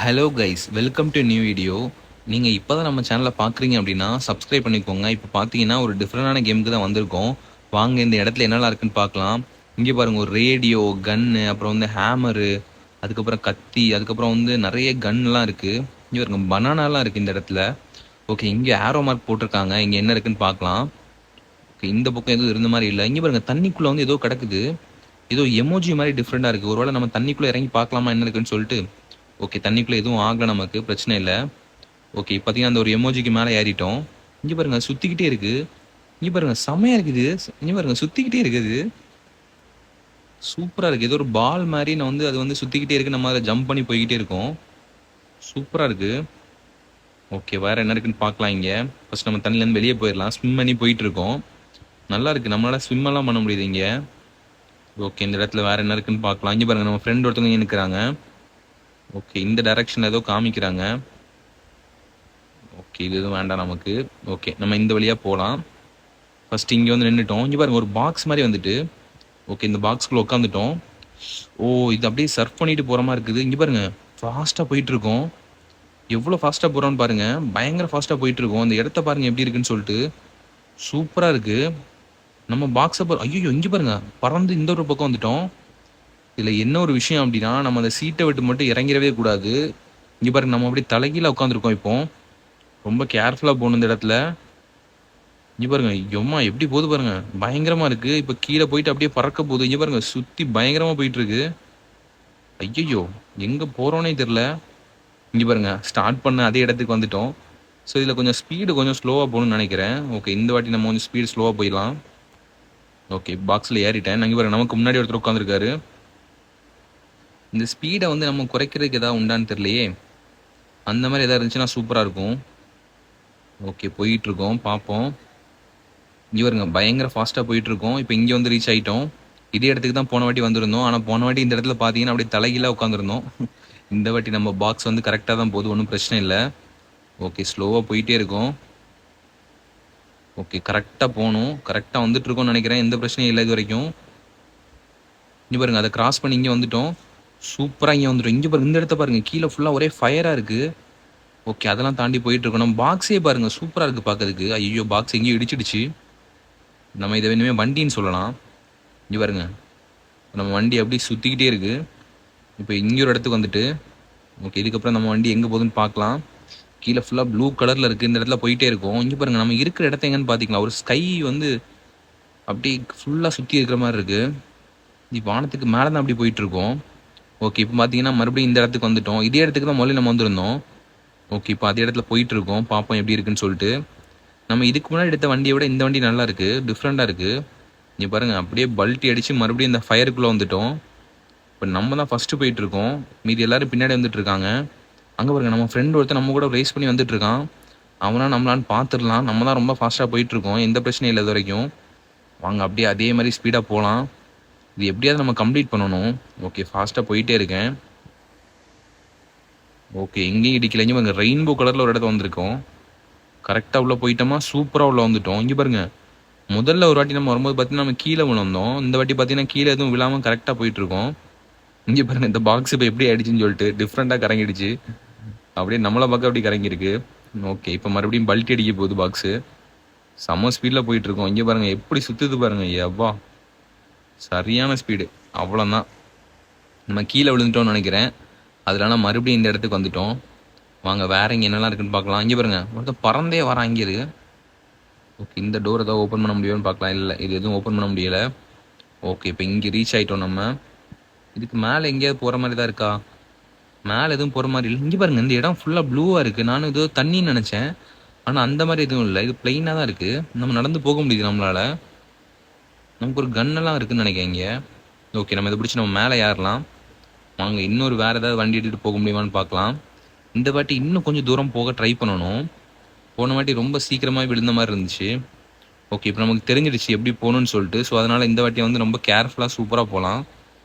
Hello guys, welcome to new video. நீங்கள் இப்போ தான் நம்ம சேனலை பார்க்குறீங்க அப்படின்னா சப்ஸ்கிரைப் பண்ணிக்கோங்க. இப்போ பார்த்தீங்கன்னா ஒரு டிஃப்ரெண்டான கேமுக்கு தான் வந்திருக்கோம். வாங்க இந்த இடத்துல என்னெல்லாம் இருக்குன்னு பார்க்கலாம். இங்கே பாருங்கள், ஒரு ரேடியோ, கன்னு, அப்புறம் வந்து ஹேமரு, அதுக்கப்புறம் கத்தி, அதுக்கப்புறம் வந்து நிறைய கன்லாம் இருக்குது. இங்கே பாருங்க, பனானாலாம் இருக்குது இந்த இடத்துல. ஓகே, இங்கே ஆரோ மார்க் போட்டிருக்காங்க. இங்கே என்ன இருக்குன்னு பார்க்கலாம். ஓகே, இந்த பக்கம் எதுவும் இருந்த மாதிரி இல்லை. இங்கே பாருங்கள், தண்ணிக்குள்ளே வந்து ஏதோ கிடக்குது. ஏதோ எமோஜி மாதிரி டிஃப்ரெண்டாக இருக்குது. ஒருவேளை நம்ம தண்ணிக்குள்ளே இறங்கி பார்க்கலாமா என்ன இருக்குன்னு சொல்லிட்டு. ஓகே, தண்ணிக்குள்ளே எதுவும் ஆகலை, நமக்கு பிரச்சனை இல்லை. ஓகே, பார்த்தீங்கன்னா அந்த ஒரு எமோஜிக்கு மேலே ஏறிட்டோம். இங்கே பாருங்க, சுற்றிக்கிட்டே இருக்குது. இங்கே பாருங்க, செம்மையாக இருக்குது. இங்கே பாருங்க, சுற்றிக்கிட்டே இருக்குது. சூப்பராக இருக்குது. ஏதோ ஒரு பால் மாதிரி நான் வந்து அது வந்து சுற்றிக்கிட்டே இருக்குது. நம்ம அதை ஜம்ப் பண்ணி போய்கிட்டே இருக்கோம். சூப்பராக இருக்குது. ஓகே, வேறு என்ன இருக்குன்னு பார்க்கலாம். இங்கே ஃபஸ்ட் நம்ம தண்ணிலேருந்து வெளியே போயிடலாம். ஸ்விம் பண்ணி போயிட்டு இருக்கோம். நல்லா இருக்குது, நம்மளால் ஸ்விம்மெல்லாம் பண்ண முடியுது இங்கே. ஓகே, இந்த இடத்துல வேறு என்ன இருக்குன்னு பார்க்கலாம். இங்கே பாருங்கள், நம்ம ஃப்ரெண்ட் ஒருத்தவங்க இங்கே நிற்கிறாங்க. ஓகே, இந்த டைரக்ஷனில் ஏதோ காமிக்கிறாங்க. ஓகே, இது எதுவும் வேண்டாம் நமக்கு. ஓகே, நம்ம இந்த வழியாக போகலாம். ஃபஸ்ட்டு இங்கே வந்து நின்றுட்டோம். இங்கே பாருங்க, ஒரு பாக்ஸ் மாதிரி வந்துட்டு. ஓகே, இந்த பாக்ஸ்குள்ளே உட்காந்துட்டோம். ஓ, இது அப்படியே சர்ஃப் பண்ணிட்டு போகிற மாதிரி இருக்குது. இங்கே பாருங்க, ஃபாஸ்ட்டாக போயிட்டுருக்கோம். எவ்வளோ ஃபாஸ்ட்டாக போகிறோன்னு பாருங்க, பயங்கர ஃபாஸ்ட்டாக போயிட்டுருக்கோம். இந்த இடத்த பாருங்க எப்படி இருக்குன்னு சொல்லிட்டு. சூப்பராக இருக்குது. நம்ம பாக்ஸை ஐயோ, இங்கே பாருங்க, பறந்து இந்த ஒரு பக்கம் வந்துட்டோம். இதில் என்ன ஒரு விஷயம் அப்படின்னா, நம்ம அந்த சீட்டை விட்டு மட்டும் இறங்கிடவே கூடாது. இங்கே பாருங்க, நம்ம அப்படியே தலைகீழ உட்காந்துருக்கோம். இப்போ ரொம்ப கேர்ஃபுல்லாக போகணும் இந்த இடத்துல. இங்கே பாருங்க, எம்மா எப்படி போகுது பாருங்க, பயங்கரமாக இருக்குது. இப்போ கீழே போயிட்டு அப்படியே பறக்க போகுது. இங்கே பாருங்க, சுற்றி பயங்கரமாக போயிட்டுருக்கு. ஐயையோ, எங்கே போகிறோன்னே தெரில. இங்கே பாருங்க, ஸ்டார்ட் பண்ண அதே இடத்துக்கு வந்துட்டோம். ஸோ இதில் கொஞ்சம் ஸ்பீடு கொஞ்சம் ஸ்லோவாக போகணும்னு நினைக்கிறேன். ஓகே, இந்த வாட்டி நம்ம கொஞ்சம் ஸ்பீடு ஸ்லோவாக போயிடலாம். ஓகே, பாக்ஸில் ஏறிட்டேன். இங்கே பாருங்க, நமக்கு முன்னாடி ஒருத்தர் உட்காந்துருக்காரு. இந்த ஸ்பீடை வந்து நம்ம குறைக்கிறதுக்கு எதாவது உண்டான்னு தெரியலையே. அந்த மாதிரி எதாவது இருந்துச்சுன்னா சூப்பராக இருக்கும். ஓகே, போயிட்டுருக்கோம், பார்ப்போம். இங்கே வருங்க, பயங்கர ஃபாஸ்ட்டாக போயிட்டுருக்கோம். இப்போ இங்கே வந்து ரீச் ஆகிட்டோம். இதே இடத்துக்கு தான் போன வாட்டி வந்திருந்தோம். ஆனால் போன வாட்டி இந்த இடத்துல பார்த்தீங்கன்னா அப்படியே தலைகீழாக உட்காந்துருந்தோம். இந்த வாட்டி நம்ம பாக்ஸ் வந்து கரெக்டாக தான் போகுது, ஒன்றும் பிரச்சனை இல்லை. ஓகே, ஸ்லோவாக போயிட்டே இருக்கும். ஓகே, கரெக்டாக போகணும். கரெக்டாக வந்துட்டுருக்கோம்னு நினைக்கிறேன். எந்த பிரச்சனையும் இல்லை இது வரைக்கும். இங்கே பாருங்க, அதை கிராஸ் பண்ணி இங்கே வந்துட்டோம். சூப்பராக இங்கே வந்துட்டோம். இங்கே பாருங்க, இந்த இடத்த பாருங்கள், கீழே ஃபுல்லாக ஒரே ஃபயராக இருக்குது. ஓகே, அதெல்லாம் தாண்டி போயிட்டுருக்கோம். நம்ம பாக்ஸே பாருங்கள், சூப்பராக இருக்குது பார்க்கறதுக்கு. ஐயோ, பாக்ஸ் எங்கேயும் இடிச்சிடுச்சு. நம்ம இதை இனிமேல் வண்டின்னு சொல்லலாம். இங்கே பாருங்க, நம்ம வண்டி அப்படி சுற்றிக்கிட்டே இருக்குது. இப்போ இங்கே ஒரு இடத்துக்கு வந்துட்டு. ஓகே, இதுக்கப்புறம் நம்ம வண்டி எங்கே போகுதுன்னு பார்க்கலாம். கீழே ஃபுல்லாக ப்ளூ கலரில் இருக்குது. இந்த இடத்துல போயிட்டே இருக்கும். இங்கே பாருங்கள், நம்ம இருக்கிற இடத்த எங்கன்னு பார்த்திங்களா, ஒரு ஸ்கை வந்து அப்படி ஃபுல்லாக சுற்றி இருக்கிற மாதிரி இருக்குது. இது வானத்துக்கு மேலே தான் அப்படி போயிட்டுருக்கோம். ஓகே, இப்போ பார்த்தீங்கன்னா மறுபடியும் இந்த இடத்துக்கு வந்துட்டோம். இதே இடத்துக்கு தான் முதல்ல நம்ம வந்திருந்தோம். ஓகே, இப்போ அதே இடத்துல போயிட்டுருக்கோம். பார்ப்போம் எப்படி இருக்குன்னு சொல்லிட்டு. நம்ம இதுக்கு முன்னாடி எடுத்த வண்டியை விட இந்த வண்டி நல்லா இருக்குது, டிஃப்ரெண்ட்டாக இருக்குது. இங்கே பாருங்கள், அப்படியே பல்ட்டி அடித்து மறுபடியும் இந்த ஃபயருக்குள்ளே வந்துட்டோம். இப்போ நம்ம தான் ஃபஸ்ட்டு போயிட்டுருக்கோம். மீதி எல்லோரும் பின்னாடி வந்துட்டுருக்காங்க. அங்கே பாருங்கள், நம்ம ஃப்ரெண்ட் ஒருத்தர் நம்ம கூட ரேஸ் பண்ணி வந்துட்டுருக்கான். அவனா நம்மளான்னு பார்த்துடலாம். நம்ம தான் ரொம்ப ஃபாஸ்ட்டாக போயிட்டுருக்கோம், எந்த பிரச்சனையும் இல்லை இது வரைக்கும். வாங்க அப்படியே அதே மாதிரி ஸ்பீடாக போகலாம். இது எப்படியாவது நம்ம கம்ப்ளீட் பண்ணணும். ஓகே, ஃபாஸ்ட்டாக போயிட்டே இருக்கேன். ஓகே, எங்கேயும் இடிக்கல. இங்கே பாருங்க, ரெயின்போ கலரில் ஒரு இடத்துல வந்திருக்கோம். கரெக்டாக உள்ளே போயிட்டோமா, சூப்பராக உள்ளே வந்துட்டோம். இங்கே பாருங்கள், முதல்ல ஒரு வாட்டி நம்ம வரும்போது பார்த்தீங்கன்னா நம்ம கீழே விழுந்தோம். இந்த வாட்டி பார்த்தீங்கன்னா கீழே எதுவும் விழாமல் கரெக்டாக போயிட்டுருக்கோம். இங்கே பாருங்கள், இந்த பாக்ஸ் இப்போ எப்படி ஆயிடுச்சுன்னு சொல்லிட்டு டிஃப்ரெண்ட்டாக கறங்கிடுச்சு. அப்படியே நம்மளை பார்க்க அப்படி கறங்கிருக்கு. ஓகே, இப்போ மறுபடியும் பல்ட்டி அடிக்க போகுது பாக்ஸு. செம்ம ஸ்பீடில் போயிட்டுருக்கோம். இங்கே பாருங்கள், எப்படி சுற்றுது பாருங்கள். எவ்வா, சரியான ஸ்பீடு. அவ்வளோதான், நம்ம கீழே விழுந்துட்டோம்னு நினைக்கிறேன். அதனால மறுபடியும் இந்த இடத்துக்கு வந்துட்டோம். வாங்க வேறு இங்கே என்னெல்லாம் இருக்குன்னு பார்க்கலாம். இங்கே பாருங்கள், ஒருத்தர் பறந்தே வரான் இங்கே இருக்கு. ஓகே, இந்த டோர் ஏதாவது ஓப்பன் பண்ண முடியும்னு பார்க்கலாம். இல்லை, இது எதுவும் ஓப்பன் பண்ண முடியலை. ஓகே, இப்போ இங்கே ரீச் ஆகிட்டோம் நம்ம. இதுக்கு மேலே எங்கேயாவது போகிற மாதிரி தான் இருக்கா? மேலே எதுவும் போகிற மாதிரி இல்லை. இங்கே பாருங்கள், இந்த இடம் ஃபுல்லாக ப்ளூவாக இருக்குது. நானும் ஏதோ தண்ணின்னு நினச்சேன், ஆனால் அந்த மாதிரி எதுவும் இல்லை. இது பிளெயினாக தான் இருக்குது. நம்ம நடந்து போக முடியுது நம்மளால். நமக்கு ஒரு கன்னெல்லாம் இருக்குதுன்னு நினைக்கிறேன் இங்கே. ஓகே, நம்ம இதை பிடிச்சி நம்ம மேலே ஏறலாம். வாங்க, இன்னொரு வேறு ஏதாவது வண்டி எடுத்துகிட்டு போக முடியுமான்னு பார்க்கலாம். இந்த வாட்டி இன்னும் கொஞ்சம் தூரம் போக ட்ரை பண்ணணும். போன வாட்டி ரொம்ப சீக்கிரமாக விழுந்த மாதிரி இருந்துச்சு. ஓகே, இப்போ நமக்கு தெரிஞ்சிடுச்சு எப்படி போகணுன்னு சொல்லிட்டு. ஸோ அதனால் இந்த வாட்டி வந்து ரொம்ப கேர்ஃபுல்லாக சூப்பராக போகலாம்.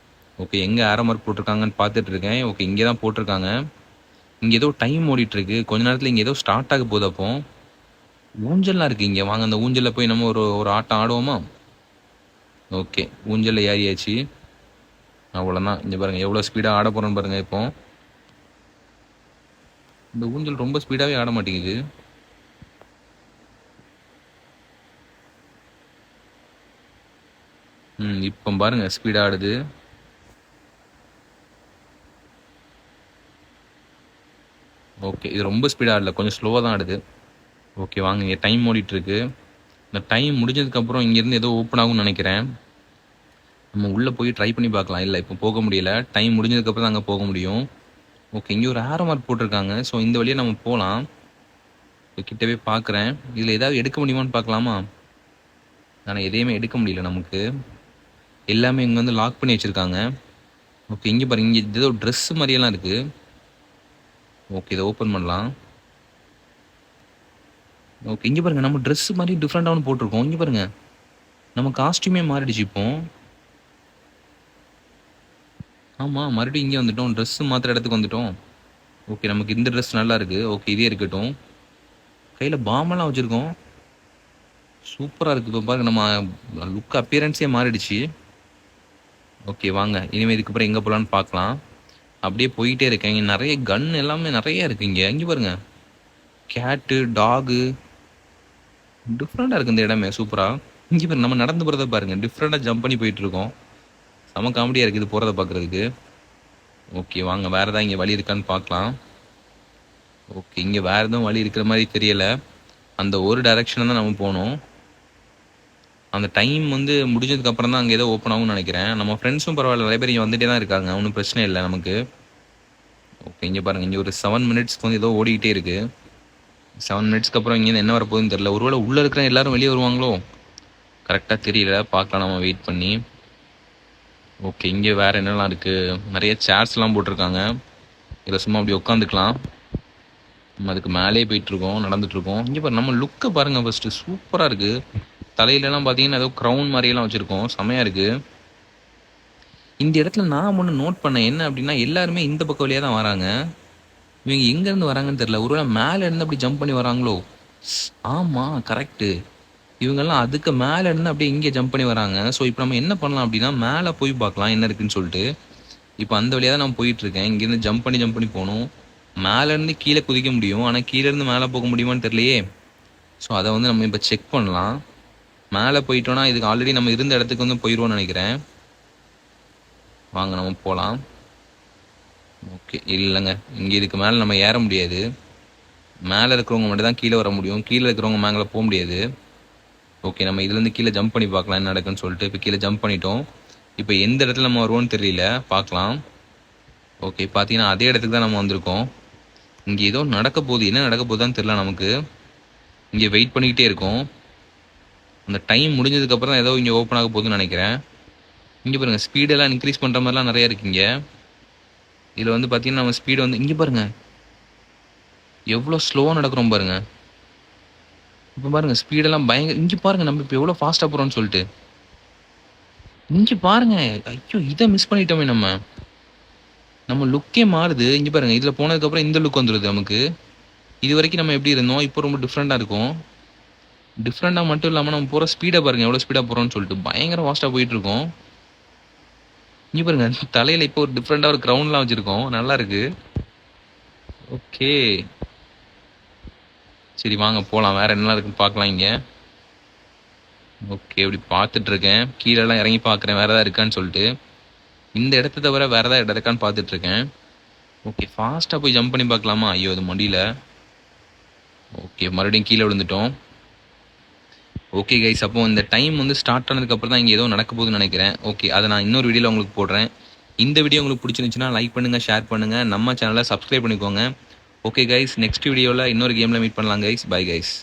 ஓகே, எங்கே ஆரோ மார்க் போட்டிருக்காங்கன்னு பார்த்துட்ருக்கேன். ஓகே, இங்கே தான் போட்டிருக்காங்க. இங்கே ஏதோ டைம் ஓடிட்டுருக்கு. கொஞ்ச நேரத்தில் இங்கே ஏதோ ஸ்டார்ட் ஆக போகுது. அப்போ ஊஞ்சல்லாம் இருக்குது இங்கே. வாங்க, அந்த ஊஞ்சலில் போய் நம்ம ஒரு ஆட்டம் ஆடுவோமா? ஓகே, ஊஞ்சலில் ஏறியாச்சு. அவ்வளோதான். இங்கே பாருங்கள், எவ்வளோ ஸ்பீடாக ஆட போகிறோன்னு பாருங்கள். இப்போ இந்த ஊஞ்சல் ரொம்ப ஸ்பீடாகவே ஆட மாட்டேங்குது. இப்போ பாருங்க ஸ்பீடாக ஆடுது. ஓகே, இது ரொம்ப ஸ்பீடாக ஆடல, கொஞ்சம் ஸ்லோவாக தான் ஆடுது. ஓகே வாங்க, இங்கே டைம் ஓடிட்டுருக்கு. இந்த டைம் முடிஞ்சதுக்கப்புறம் இங்கேருந்து ஏதோ ஓப்பன் ஆகும்னு நினைக்கிறேன். நம்ம உள்ளே போய் ட்ரை பண்ணி பார்க்கலாம். இல்லை இப்போ போக முடியல, டைம் முடிஞ்சதுக்கப்புறம் தான் அங்கே போக முடியும். ஓகே, இங்கே ஒரு ஆரோ மார்க் போட்டிருக்காங்க. ஸோ இந்த வழியாக நம்ம போகலாம். கிட்டவே பார்க்குறேன். இதில் ஏதாவது எடுக்க முடியுமான்னு பார்க்கலாமா? ஆனால் எதையுமே எடுக்க முடியல நமக்கு. எல்லாமே இங்கே வந்து லாக் பண்ணி வச்சுருக்காங்க. ஓகே, இங்கே பாருங்க, இங்கே ஏதோ ட்ரெஸ் மாதிரியெல்லாம் இருக்குது. ஓகே, இதை ஓப்பன் பண்ணலாம். ஓகே, இங்கே பாருங்க, நம்ம ட்ரெஸ் மாதிரி டிஃப்ரெண்டாகவும் போட்டிருக்கோம். இங்கே பாருங்க, நம்ம காஸ்டியூமே மாறிடுச்சு இப்போ. ஆமாம், மறுபடியும் இங்கே வந்துட்டோம், ட்ரெஸ் மாத்திர இடத்துக்கு வந்துட்டோம். ஓகே, நமக்கு இந்த ட்ரெஸ் நல்லா இருக்குது. ஓகே, இதே இருக்கட்டும். கையில் பாம்பெல்லாம் வச்சுருக்கோம், சூப்பராக இருக்குது. இப்போ பாருங்க, நம்ம லுக் அப்பியரன்ஸே மாறிடுச்சு. ஓகே வாங்க, இனிமேல் இதுக்கப்புறம் எங்கே போகலான்னு பார்க்கலாம். அப்படியே போயிட்டே இருக்கேன். இங்கே நிறைய கன் எல்லாமே நிறைய இருக்குது. இங்கே பாருங்க, கேட்டு, டாகு, டிஃப்ரெண்டாக இருக்குது இந்த இடமே, சூப்பராக. இங்கே பாருங்க, நம்ம நடந்து போகிறத பாருங்க, டிஃப்ரெண்டாக ஜம்ப் பண்ணி போயிட்டு இருக்கோம். செம காமெடியாக இருக்குது இது போகிறத பார்க்குறதுக்கு. ஓகே வாங்க, வேறு ஏதாவது இங்கே வழி இருக்கான்னு பார்க்கலாம். ஓகே, இங்கே வேறு எதுவும் வழி இருக்கிற மாதிரி தெரியலை. அந்த ஒரு டைரக்ஷனில் தான் நம்ம போகணும். அந்த டைம் வந்து முடிஞ்சதுக்கப்புறம் தான் அங்கே ஏதோ ஓப்பன் ஆகும்னு நினைக்கிறேன். நம்ம ஃப்ரெண்ட்ஸும் பரவாயில்ல, நிறைய பேர் இங்கே வந்துட்டே தான் இருக்காங்க, ஒன்றும் பிரச்சனை இல்லை நமக்கு. ஓகே, இங்கே பாருங்கள், இங்கே ஒரு 7 மினிட்ஸ்க்கு வந்து ஏதோ ஓடிக்கிட்டே இருக்குது. 7 மினிட்ஸ்க்கு அப்புறம் இங்கேருந்து என்ன வரப்போகுதுன்னு தெரியல. ஒருவேளை உள்ளே இருக்கிற எல்லாரும் வெளியே வருவாங்களோ, கரெக்டாக தெரியல, பார்க்கலாம் நம்ம வெயிட் பண்ணி. ஓகே, இங்கே வேறு என்னெல்லாம் இருக்குது, நிறைய சேர்ஸ்லாம் போட்டிருக்காங்க. இதில் சும்மா அப்படி உட்காந்துக்கலாம். நம்ம அதுக்கு மேலே போயிட்டுருக்கோம், நடந்துட்டுருக்கோம். இங்கே பாரு, நம்ம லுக்கை பாருங்கள் ஃபஸ்ட்டு, சூப்பராக இருக்குது. தலையிலலாம் பார்த்தீங்கன்னா ஏதோ க்ரௌன் மாதிரியெல்லாம் வச்சுருக்கோம், செமையாக இருக்குது. இந்த இடத்துல நான் ஒன்று நோட் பண்ணேன், என்ன அப்படின்னா எல்லாருமே இந்த பக்கம் வழியாக தான் வராங்க. இவங்க எங்கேருந்து வராங்கன்னு தெரில, ஒருவேளை மேலே இருந்து அப்படி ஜம்ப் பண்ணி வராங்களோ? ஆமாம், கரெக்டு. இவங்கெல்லாம் அதுக்கு மேலே இருந்து அப்படியே இங்கே ஜம்ப் பண்ணி வராங்க. ஸோ இப்போ நம்ம என்ன பண்ணலாம் அப்படின்னா, மேலே போய் பார்க்கலாம் என்ன இருக்குன்னு சொல்லிட்டு. இப்போ அந்த வழியாக தான் நான் போயிட்டுருக்கேன். இங்கேருந்து ஜம்ப் பண்ணி போகணும். மேலேருந்து கீழே குதிக்க முடியும், ஆனால் கீழேருந்து மேலே போக முடியுமான்னு தெரியலையே. ஸோ அதை வந்து நம்ம இப்போ செக் பண்ணலாம். மேலே போயிட்டோன்னா இதுக்கு ஆல்ரெடி நம்ம இருந்த இடத்துக்கு வந்து போயிடுவோம்னு நினைக்கிறேன். வாங்க நம்ம போகலாம். ஓகே, இல்லைங்க, இங்கே இதுக்கு மேலே நம்ம ஏற முடியாது. மேலே இருக்கிறவங்க மட்டும் தான் கீழே வர முடியும், கீழே இருக்கிறவங்க மேலே போக முடியாது. ஓகே, நம்ம இதுலேருந்து கீழே ஜம்ப் பண்ணி பார்க்கலாம் என்ன நடக்குன்னு சொல்லிட்டு. இப்போ கீழே ஜம்ப் பண்ணிட்டோம். இப்போ எந்த இடத்துல நம்ம வருவோம்னு தெரியல, பார்க்கலாம். ஓகே, பார்த்தீங்கன்னா அதே இடத்துக்கு தான் நம்ம வந்திருக்கோம். இங்கே ஏதோ நடக்க போகுது, என்ன நடக்க போகுதான்னு தெரியல நமக்கு. இங்கே வெயிட் பண்ணிக்கிட்டே இருக்கோம். அந்த டைம் முடிஞ்சதுக்கப்புறம் தான் ஏதோ இங்கே ஓப்பன் ஆக போகுதுன்னு நினைக்கிறேன். இங்கே பாருங்கள், ஸ்பீடெல்லாம் இன்க்ரீஸ் பண்ணுற மாதிரிலாம் நிறையா இருக்குங்க. இதில் வந்து பார்த்தீங்கன்னா நம்ம ஸ்பீடு வந்து இங்கே பாருங்கள் எவ்வளோ ஸ்லோவாக நடக்கிறோம் பாருங்கள். இப்போ பாருங்கள் ஸ்பீடெல்லாம் பயங்கர. இங்கே பாருங்கள் நம்ம இப்போ எவ்வளோ ஃபாஸ்ட்டாக போகிறோம்னு சொல்லிட்டு. இங்கே பாருங்கள், ஐயோ இதை மிஸ் பண்ணிட்டோமே நம்ம லுக்கே மாறுது. இங்கே பாருங்கள், இதில் போனதுக்கப்புறம் இந்த லுக் வந்துடுது நமக்கு. இது வரைக்கும் நம்ம எப்படி இருந்தோம், இப்போ ரொம்ப டிஃப்ரெண்ட்டாக இருக்கும். டிஃப்ரெண்ட்டாக மட்டும் இல்லாமல் நம்ம போகிற ஸ்பீடை பாருங்கள், எவ்வளோ ஸ்பீடாக போகிறோம்னு சொல்லிட்டு பயங்கர ஃபாஸ்ட்டாக போயிட்டுருக்கோம். இங்கே பாருங்க, தலையில் இப்போ ஒரு டிஃப்ரெண்டாக ஒரு க்ரௌண்ட்லாம் வச்சுருக்கோம், நல்லா இருக்கு. ஓகே சரி வாங்க போகலாம், வேறு என்னலாம் இருக்குன்னு பார்க்கலாம் இங்கே. ஓகே, இப்படி பார்த்துட்ருக்கேன், கீழெல்லாம் இறங்கி பார்க்குறேன் வேறு எதாவது இருக்கான்னு சொல்லிட்டு. இந்த இடத்த தவிர வேறு எதாவது இடம் இருக்கான்னு பார்த்துட்ருக்கேன். ஓகே, ஃபாஸ்ட்டாக போய் ஜம்ப் பண்ணி பார்க்கலாமா? ஐயோ அது முடியல. ஓகே, மறுபடியும் கீழே விழுந்துட்டோம். ஓகே கைஸ், அப்போ இந்த டைம் வந்து ஸ்டார்ட் ஆனதுக்கப்புறம் தான் இங்கே ஏதோ நடக்க போகுதுன்னு நினைக்கிறேன். ஓகே, அதை நான் இன்னொரு வீடியோவில் உங்களுக்கு போடுறேன். இந்த வீடியோ உங்களுக்கு பிடிச்சிருந்துச்சுன்னா லைக் பண்ணுங்கள், ஷேர் பண்ணுங்கள், நம்ம சேனலை சப்ஸ்கிரைப் பண்ணிக்கோங்க. ஓகே கைஸ், நெக்ஸ்ட் வீடியோவில் இன்னொரு கேமில் மீட் பண்ணலாம் கைஸ். Bye guys.